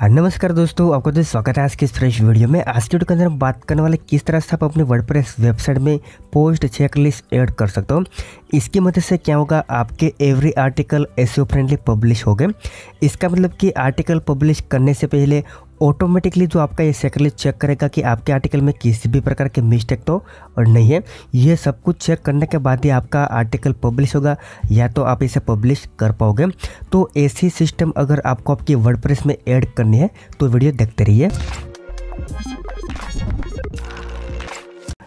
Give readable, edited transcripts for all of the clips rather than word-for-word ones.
हाँ नमस्कार दोस्तों, आपका तो स्वागत है आज की इस फ्रेश वीडियो में। आज के वीडियो के अंदर हम बात करने वाले किस तरह से आप अपने वर्डप्रेस वेबसाइट में पोस्ट चेकलिस्ट ऐड कर सकते हो। इसकी मदद से क्या होगा, आपके every article SEO friendly publish हो गए। इसका मतलब कि आर्टिकल पब्लिश करने से पहले ऑटोमेटिकली जो आपका ये चेकलिस्ट चेक करेगा कि आपके आर्टिकल में किसी भी प्रकार के मिस्टेक तो और नहीं है। ये सब कुछ चेक करने के बाद ही आपका आर्टिकल पब्लिश होगा या तो आप इसे पब्लिश कर पाओगे। तो ऐसी सिस्टम अगर आपको आपके वर्डप्रेस में ऐड करनी है तो वीडियो देखते रहिए।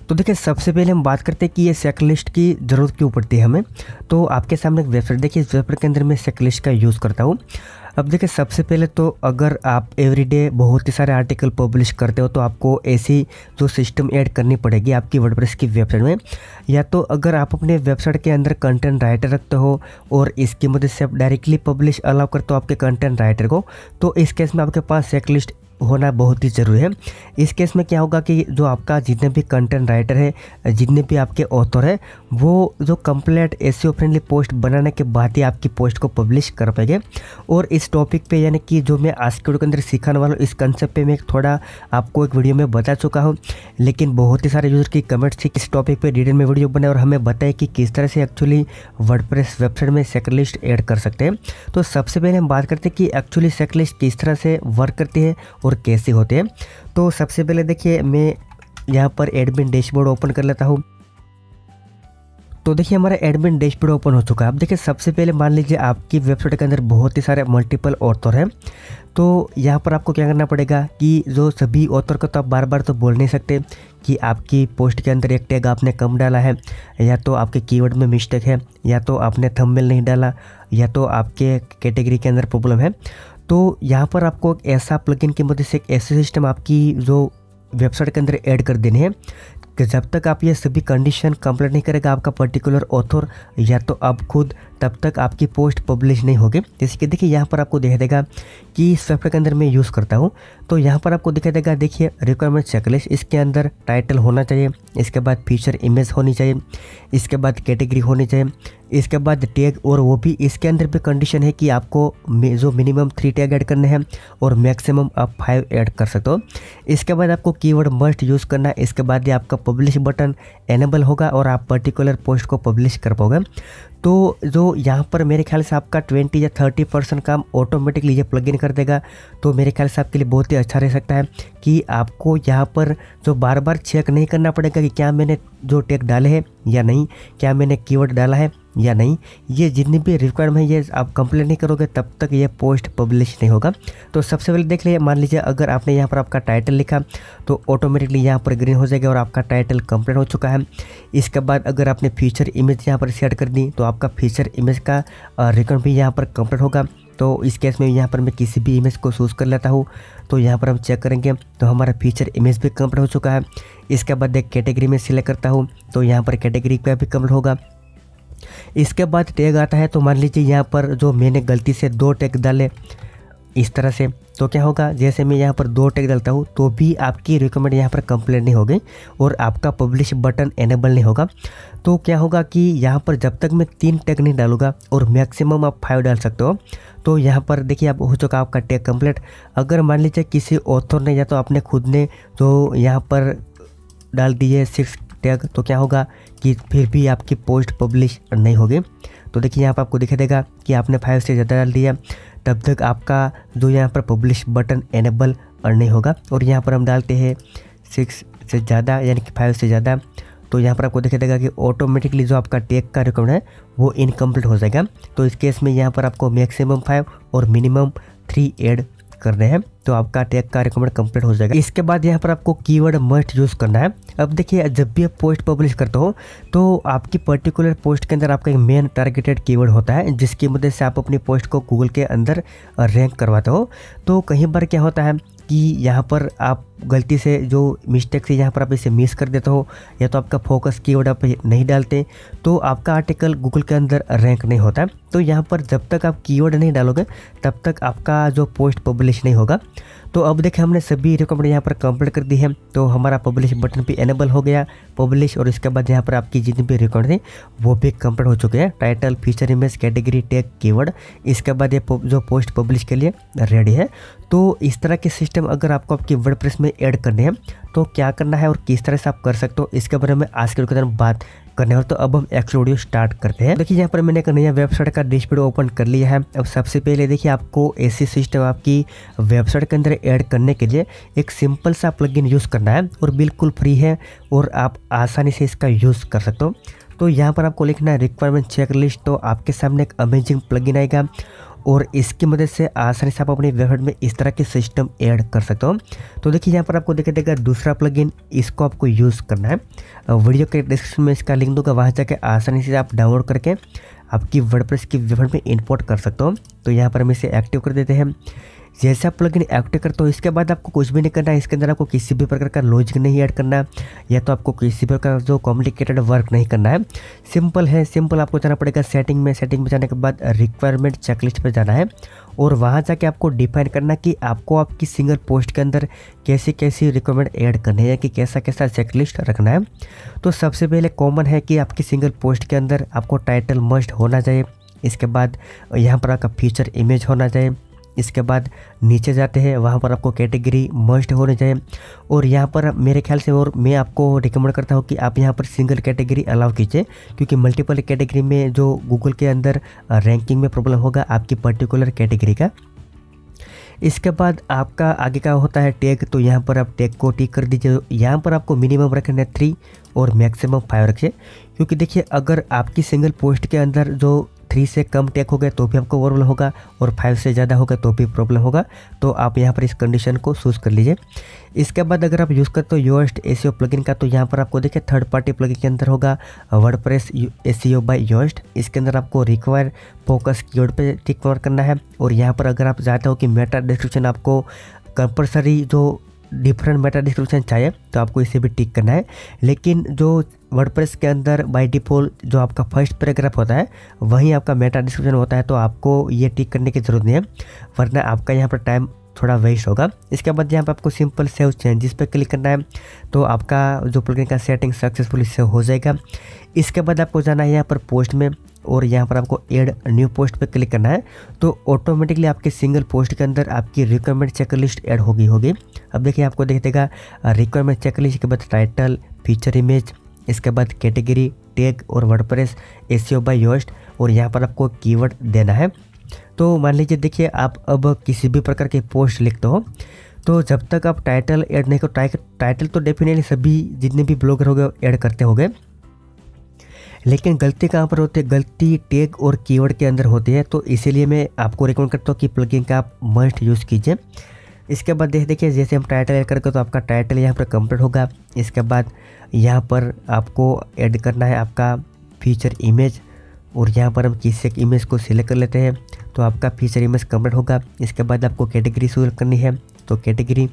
तो देखिए, सबसे पहले हम बात करते हैं कि ये चेकलिस्ट की ज़रूरत क्यों पड़ती है हमें। तो आपके सामने एक वेबसाइट, देखिए इस वेबसाइट के अंदर मैं चेकलिस्ट का यूज़ करता हूँ। अब देखिए, सबसे पहले तो अगर आप एवरीडे बहुत ही सारे आर्टिकल पब्लिश करते हो तो आपको ऐसी जो सिस्टम ऐड करनी पड़ेगी आपकी वर्डप्रेस की वेबसाइट में। या तो अगर आप अपने वेबसाइट के अंदर कंटेंट राइटर रखते हो और इसकी मदद से आप डायरेक्टली पब्लिश अलाउ करते हो आपके कंटेंट राइटर को, तो इस केस में आपके पास चेकलिस्ट होना बहुत ही ज़रूरी है। इस केस में क्या होगा कि जो आपका जितने भी कंटेंट राइटर है, जितने भी आपके ऑथर है, वो जो कंप्लीट एसईओ फ्रेंडली पोस्ट बनाने के बाद ही आपकी पोस्ट को पब्लिश कर पाएंगे। और इस टॉपिक पे, यानी कि जो मैं आज के वीडियो के अंदर सिखाने वाला हूँ, इस कंसेप्ट पे मैं थोड़ा आपको एक वीडियो में बता चुका हूँ, लेकिन बहुत ही सारे यूज़र की कमेंट्स थी इस टॉपिक पे डिटेल में वीडियो बनाए और हमें बताए कि किस तरह से एक्चुअली वर्डप्रेस वेबसाइट में चेकलिस्ट ऐड कर सकते हैं। तो सबसे पहले हम बात करते हैं कि एक्चुअली चेकलिस्ट किस तरह से वर्क करती है और कैसे होते हैं। तो सबसे पहले देखिए, मैं यहाँ पर एडमिन डैशबोर्ड ओपन कर लेता हूँ। तो देखिए, हमारा एडमिन डैशबोर्ड ओपन हो चुका है। अब देखिए, सबसे पहले मान लीजिए आपकी वेबसाइट के अंदर बहुत ही सारे मल्टीपल ऑथर हैं। तो यहाँ पर आपको क्या करना पड़ेगा कि जो सभी ऑथर को तो आप बार बार तो बोल नहीं सकते कि आपकी पोस्ट के अंदर एक टैग आपने कम डाला है, या तो आपके कीवर्ड में मिस्टेक है, या तो आपने थंबनेल नहीं डाला, या तो आपके कैटेगरी के अंदर प्रॉब्लम है। तो यहाँ पर आपको एक ऐसा प्लगइन की मदद से एक ऐसा सिस्टम आपकी जो वेबसाइट के अंदर ऐड कर देनी है कि जब तक आप ये सभी कंडीशन कंप्लीट नहीं करेगा आपका पर्टिकुलर ऑथर या तो आप खुद, तब तक आपकी पोस्ट पब्लिश नहीं होगी। जैसे कि देखिए, यहाँ पर आपको दिखाई देगा कि इस वेबसाइट के अंदर मैं यूज़ करता हूँ। तो यहाँ पर आपको दिखाई देगा, देखिए रिक्वायरमेंट चेकलिस्ट, इसके अंदर टाइटल होना चाहिए, इसके बाद फीचर इमेज होनी चाहिए, इसके बाद कैटेगरी होनी चाहिए, इसके बाद टैग, और वो भी इसके अंदर भी कंडीशन है कि आपको जो मिनिमम 3 टैग ऐड करने हैं और मैक्सिमम आप 5 ऐड कर सकते हो। इसके बाद आपको कीवर्ड मस्ट यूज़ करना है। इसके बाद ही आपका पब्लिश बटन एनेबल होगा और आप पर्टिकुलर पोस्ट को पब्लिश कर पाओगे। तो जो यहाँ पर मेरे ख्याल से आपका 20 या 30% काम ऑटोमेटिकली ये प्लगइन कर देगा। तो मेरे ख्याल से आपके लिए बहुत ही अच्छा रह सकता है कि आपको यहाँ पर जो बार बार चेक नहीं करना पड़ेगा कि क्या मैंने जो टैग डाले हैं या नहीं, क्या मैंने कीवर्ड डाला है या नहीं। ये जितनी भी रिक्वायरमेंट है ये आप कंप्लीट नहीं करोगे तब तक ये पोस्ट पब्लिश नहीं होगा। तो सबसे पहले देख लीजिए, मान लीजिए अगर आपने यहाँ पर आपका टाइटल लिखा तो ऑटोमेटिकली यहाँ पर ग्रीन हो जाएगा और आपका टाइटल कंप्लीट हो चुका है। इसके बाद अगर आपने फीचर इमेज यहाँ पर सेट कर दी तो आपका फीचर इमेज का रिकॉर्ड भी यहाँ पर कंप्लीट होगा। तो इस केस में यहाँ पर मैं किसी भी इमेज को चूज़ कर लेता हूँ। तो यहाँ पर हम चेक करेंगे तो हमारा फीचर इमेज भी कंप्लीट हो चुका है। इसके बाद एक कैटेगरी में सिलेक्ट करता हूँ तो यहाँ पर कैटेगरी का भी कंप्लीट होगा। इसके बाद टैग आता है। तो मान लीजिए यहाँ पर जो मैंने गलती से 2 टैग डाले इस तरह से, तो क्या होगा, जैसे मैं यहाँ पर 2 टैग डालता हूँ तो भी आपकी रिकमेंड यहाँ पर कंप्लीट नहीं होगी और आपका पब्लिश बटन एनेबल नहीं होगा। तो क्या होगा कि यहाँ पर जब तक मैं 3 टैग नहीं डालूंगा और मैक्सिमम आप 5 डाल सकते हो। तो यहाँ पर देखिए, अब हो चुका आपका टैग कंप्लीट। अगर मान लीजिए किसी ऑथर ने या तो आपने खुद ने जो यहाँ पर डाल दिए 6 टैग, तो क्या होगा कि फिर भी आपकी पोस्ट पब्लिश नहीं होगी। तो देखिए, यहाँ पर आपको दिखाई देगा कि आपने 5 से ज़्यादा डाल दिया, तब तक आपका जो यहाँ पर पब्लिश बटन एनेबल नहीं होगा। और यहाँ पर हम डालते हैं 6 से ज़्यादा, यानी कि 5 से ज़्यादा, तो यहाँ पर आपको दिखाई देगा कि ऑटोमेटिकली जो आपका टैग का रिकॉर्ड है वो इनकम्प्लीट हो जाएगा। तो इस केस में यहाँ पर आपको मैक्सिमम 5 और मिनिमम 3 ऐड करने हैं तो आपका टैग का रिकमेंड कंप्लीट हो जाएगा। इसके बाद यहाँ पर आपको कीवर्ड मस्ट यूज़ करना है। अब देखिए, जब भी आप पोस्ट पब्लिश करते हो तो आपकी पर्टिकुलर पोस्ट के अंदर आपका एक मेन टारगेटेड कीवर्ड होता है जिसकी मदद से आप अपनी पोस्ट को गूगल के अंदर रैंक करवाते हो। तो कई बार क्या होता है कि यहाँ पर आप गलती से जो मिस्टेक से यहाँ पर आप इसे मिस कर देते हो या तो आपका फोकस कीवर्ड आप नहीं डालते तो आपका आर्टिकल गूगल के अंदर रैंक नहीं होता। तो यहाँ पर जब तक आप कीवर्ड नहीं डालोगे तब तक आपका जो पोस्ट पब्लिश नहीं होगा। तो अब देखिए हमने सभी रिक्वायरमेंट यहाँ पर कंप्लीट कर दी है। तो हमारा पब्लिश बटन भी एनेबल हो गया पब्लिश, और इसके बाद यहाँ पर आपकी जितनी भी रिक्वायरमेंट थी वो भी कंप्लीट हो चुके हैं। Title, feature, image, category, tag, keyword, इसके बाद ये जो पोस्ट पब्लिश के लिए रेडी है। तो इस तरह के सिस्टम अगर आपको आपकी वर्डप्रेस में ऐड करने हैं तो क्या करना है और किस तरह से आप कर सकते हो इसके बारे में आज के वीडियो के अंदर बात करने वाले। तो अब हम एक्चुअल वीडियो स्टार्ट करते हैं। देखिए यहाँ पर मैंने एक नया वेबसाइट का डैशबोर्ड ओपन कर लिया है। अब सबसे पहले देखिए आपको ऐसी सिस्टम आपकी वेबसाइट के अंदर ऐड करने के लिए एक सिंपल सा प्लगइन यूज़ करना है और बिल्कुल फ्री है और आप आसानी से इसका यूज़ कर सकते हो। तो यहाँ पर आपको लिखना है रिक्वायरमेंट चेकलिस्ट। तो आपके सामने एक अमेजिंग प्लगइन आएगा और इसकी मदद से आसानी से आप अपनी वेबसाइट में इस तरह के सिस्टम ऐड कर सकते हो। तो देखिए यहाँ पर आपको दिखाई देगा दूसरा प्लगइन, इसको आपको यूज़ करना है। वीडियो के डिस्क्रिप्शन में इसका लिंक दूंगा, वहाँ जाके आसानी से आप डाउनलोड करके आपकी वर्डप्रेस की वेबसाइट में इंपोर्ट कर सकते हो। तो यहाँ पर हम इसे एक्टिव कर देते हैं। जैसे आप प्लगइन एक्टिव करते हो इसके बाद आपको कुछ भी नहीं करना है। इसके अंदर आपको किसी भी प्रकार का लॉजिक नहीं ऐड करना या तो आपको किसी भी प्रकार का जो कॉम्प्लिकेटेड वर्क नहीं करना है। सिंपल है, सिंपल आपको जाना पड़ेगा सेटिंग में जाने के बाद रिक्वायरमेंट चेकलिस्ट पर जाना है और वहाँ जाके आपको डिफाइन करना कि आपको आपकी सिंगल पोस्ट के अंदर कैसी कैसी रिक्वायरमेंट ऐड करनी है कि कैसा कैसा चेकलिस्ट रखना है। तो सबसे पहले कॉमन है कि आपकी सिंगल पोस्ट के अंदर आपको टाइटल मस्ट होना चाहिए। इसके बाद यहाँ पर आपका फीचर इमेज होना चाहिए। इसके बाद नीचे जाते हैं, वहाँ पर आपको कैटेगरी मस्ट होने चाहिए और यहाँ पर मेरे ख्याल से और मैं आपको रिकमेंड करता हूँ कि आप यहाँ पर सिंगल कैटेगरी अलाउ कीजिए, क्योंकि मल्टीपल कैटेगरी में जो गूगल के अंदर रैंकिंग में प्रॉब्लम होगा आपकी पर्टिकुलर कैटेगरी का। इसके बाद आपका आगे का होता है टैग। तो यहाँ पर आप टैग को टिक कर दीजिए। यहाँ पर आपको मिनिमम रखना है 3 और मैक्सिमम 5 रखिए, क्योंकि देखिए अगर आपकी सिंगल पोस्ट के अंदर जो 3 से कम टैग हो गए तो भी आपको प्रॉब्लम होगा और 5 से ज़्यादा होगा तो भी प्रॉब्लम होगा। तो आप यहाँ पर इस कंडीशन को चूज़ कर लीजिए। इसके बाद अगर आप यूज़ करते हो योस्ट एसईओ प्लगइन का, तो यहाँ पर आपको देखिए थर्ड पार्टी प्लगइन के अंदर होगा वर्डप्रेस एसईओ बाय योस्ट। इसके अंदर आपको रिक्वायर फोकस कीवर्ड पे टिक मार्क करना है और यहाँ पर अगर आप चाहते हो कि मेटा डिस्क्रिप्शन आपको कंपलसरी जो डिफरेंट मेटा डिस्क्रिप्शन चाहिए तो आपको इसे भी टिक करना है। लेकिन जो वर्डप्रेस के अंदर बाय डिफ़ॉल्ट जो आपका फर्स्ट पैराग्राफ होता है वहीं आपका मेटा डिस्क्रिप्शन होता है, तो आपको ये टिक करने की ज़रूरत नहीं है, वरना आपका यहाँ पर टाइम थोड़ा वेस्ट होगा। इसके बाद यहाँ पर आपको सिंपल सेव चेंजेस पे क्लिक करना है, तो आपका जो प्लगइन का सेटिंग सक्सेसफुली सेव हो जाएगा। इसके बाद आपको जाना है यहाँ पर पोस्ट में और यहाँ पर आपको ऐड न्यू पोस्ट पे क्लिक करना है, तो ऑटोमेटिकली आपके सिंगल पोस्ट के अंदर आपकी रिक्वायरमेंट चेकलिस्ट ऐड होगी। अब देखिए आपको देगा रिक्वायरमेंट चेकलिस्ट के बाद टाइटल, फीचर इमेज, इसके बाद कैटेगरी, टैग और वर्डप्रेस एसईओ बाय योस्ट और यहाँ पर आपको कीवर्ड देना है। तो मान लीजिए देखिए आप अब किसी भी प्रकार की पोस्ट लिखते हो तो जब तक आप टाइटल ऐड नहीं करो, टाइटल तो डेफिनेटली सभी जितने भी ब्लॉगर हो गए ऐड करते होंगे, लेकिन गलती कहाँ पर होती है, गलती टैग और कीवर्ड के अंदर होती है। तो इसीलिए मैं आपको रिकमेंड करता हूँ कि प्लगइन का आप मस्ट यूज़ कीजिए। इसके बाद देखिए जैसे हम टाइटल ऐड करके तो आपका टाइटल यहाँ पर कंप्लीट होगा। इसके बाद यहाँ पर आपको ऐड करना है आपका फीचर इमेज और यहाँ पर हम किसी एक इमेज को सिलेक्ट कर लेते हैं तो आपका फीचर इमेज कंप्लीट होगा। इसके बाद आपको कैटेगरी सिलेक्ट करनी है तो कैटेगरी,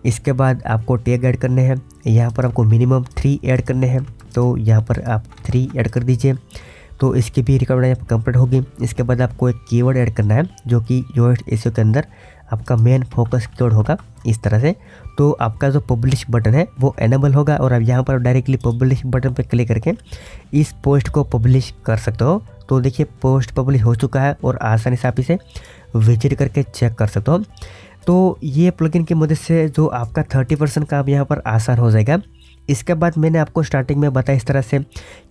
इसके बाद आपको टैग ऐड करने हैं, यहाँ पर आपको मिनिमम 3 ऐड करने हैं तो यहाँ पर आप 3 ऐड कर दीजिए, तो इसकी भी रिक्वायरमेंट यहाँ पर कंप्लीट होगी। इसके बाद आपको एक कीवर्ड ऐड करना है जो कि योस्ट एसईओ के अंदर आपका मेन फोकस कीवर्ड होगा इस तरह से। तो आपका जो पब्लिश बटन है वो एनेबल होगा और आप यहाँ पर डायरेक्टली पब्लिश बटन पर क्लिक करके इस पोस्ट को पब्लिश कर सकते हो। तो देखिए पोस्ट पब्लिश हो चुका है और आसानी से आप इसे विजिट करके चेक कर सकते हो। तो ये प्लगइन की मदद से जो आपका 30% काम यहाँ पर आसान हो जाएगा। इसके बाद मैंने आपको स्टार्टिंग में बताया इस तरह से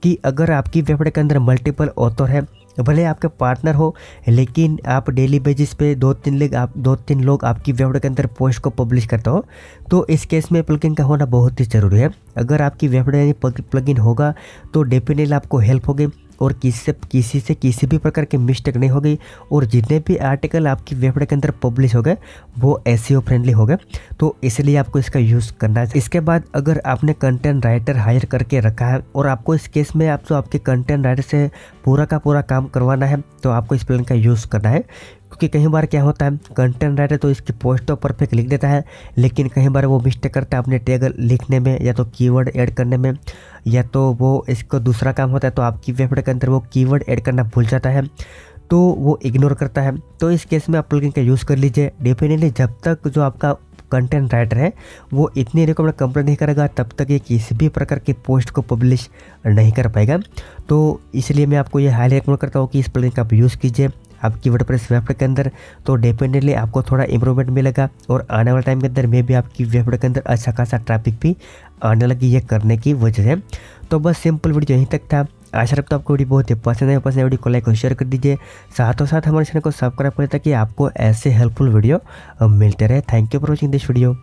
कि अगर आपकी वेबसाइट के अंदर मल्टीपल ऑथर है, भले आपके पार्टनर हो, लेकिन आप डेली बेसिस पे 2-3 लोग आपकी वेबसाइट के अंदर पोस्ट को पब्लिश करते हो, तो इस केस में प्लगइन का होना बहुत ही ज़रूरी है। अगर आपकी वेबसाइट में प्लगइन होगा तो डेफिनेटली आपको हेल्प होगी और किसी से किसी भी प्रकार की मिस्टेक नहीं होगी और जितने भी आर्टिकल आपकी वेबसाइट के अंदर पब्लिश हो गए वो एसईओ फ्रेंडली हो गए, तो इसलिए आपको इसका यूज़ करना है। इसके बाद अगर आपने कंटेंट राइटर हायर करके रखा है और आपको इस केस में आपके कंटेंट राइटर से पूरा का पूरा काम करवाना है तो आपको इस प्लान का यूज़ करना है, क्योंकि कई बार क्या होता है, कंटेंट राइटर तो इसकी पोस्ट तो परफेक्ट लिख देता है, लेकिन कई बार वो मिस्टेक करता है अपने टैग लिखने में या तो कीवर्ड ऐड करने में, या तो वो इसको दूसरा काम होता है तो आपकी वेबसाइट के अंदर वो कीवर्ड ऐड करना भूल जाता है, तो वो इग्नोर करता है। तो इस केस में आप प्लगइन का यूज़ कर लीजिए। डेफिनेटली जब तक जो आपका कंटेंट राइटर है वो इतनी रिकमेंड कंप्लेंट नहीं करेगा तब तक ये किसी भी प्रकार की पोस्ट को पब्लिश नहीं कर पाएगा। तो इसलिए मैं आपको ये हाईली रिकमेंड करता हूँ कि इस प्लगइन का आप यूज़ कीजिए आपकी वर्डप्रेस वेबसाइट के अंदर, तो डेफिनेटली आपको थोड़ा इंप्रूवमेंट मिलेगा और आने वाले टाइम के अंदर में भी आपकी वेबसाइट के अंदर अच्छा खासा ट्रैफिक भी आने लगी ये करने की वजह से। तो बस सिंपल वीडियो यहीं तक था। आशा रखता हूँ आपको वीडियो बहुत ही पसंद है। पसंद वीडियो को लाइक और शेयर कर दीजिए, साथों साथ हमारे चैनल को सब्सक्राइब करें ताकि आपको ऐसे हेल्पफुल वीडियो मिलते रहे। Thank you for watching this video.